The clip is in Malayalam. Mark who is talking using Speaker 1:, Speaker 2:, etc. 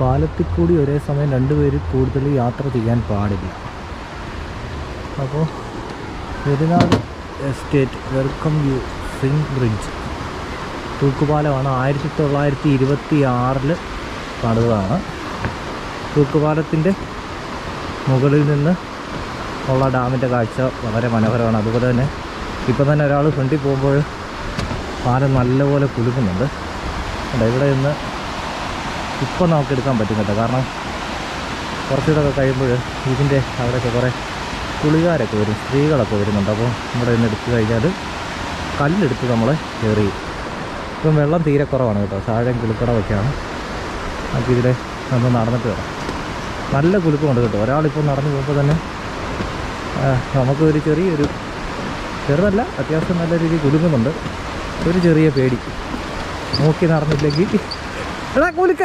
Speaker 1: പാലത്തിൽ കൂടി ഒരേ സമയം 2 പേര് കൂടുതൽ യാത്ര ചെയ്യാൻ പാടില്ല. അപ്പോൾ Verunad estate welcome you swing bridge തൂക്കുപാലമാണ്. 1926 പണിതതാണ്. തൂക്കുപാലത്തിൻ്റെ മുകളിൽ നിന്ന് ഉള്ള ഡാമിൻ്റെ കാഴ്ച വളരെ മനോഹരമാണ്. അതുപോലെ തന്നെ ഇപ്പം തന്നെ ഒരാൾ ഫ്രണ്ടിൽ പോകുമ്പോൾ പാലം നല്ലപോലെ കുലുക്കുന്നുണ്ട്. ഇവിടെ നിന്ന് ഇപ്പം നമുക്ക് എടുക്കാൻ പറ്റും കേട്ടോ. കാരണം കുറച്ചുകൂടെ കഴിയുമ്പോൾ ഇതിൻ്റെ അവിടെയൊക്കെ കുറേ കുളികാരൊക്കെ വരും, സ്ത്രീകളൊക്കെ വരുന്നുണ്ട്. അപ്പോൾ ഇവിടെ നിന്ന് എടുത്തു കഴിഞ്ഞാൽ കല്ലെടുത്ത് നമ്മളെ എറിയും. ഇപ്പം വെള്ളം തീരെ കുറവാണ് കേട്ടോ. താഴെ കുലുക്കടമൊക്കെയാണ്. നമുക്കിതിലെ നമ്മൾ നടന്നിട്ട് വരാം. നല്ല കുലുക്കമുണ്ട് കേട്ടോ. ഒരാളിപ്പോൾ നടന്നു പോകുമ്പോൾ തന്നെ നമുക്ക് ഒരു ചെറിയൊരു ചെറുതല്ല, അത്യാവശ്യം നല്ല രീതിയിൽ കുലുക്കുന്നുണ്ട്. ഒരു ചെറിയ പേടി, നോക്കി നടന്നില്ലെങ്കിൽ കുലുക്ക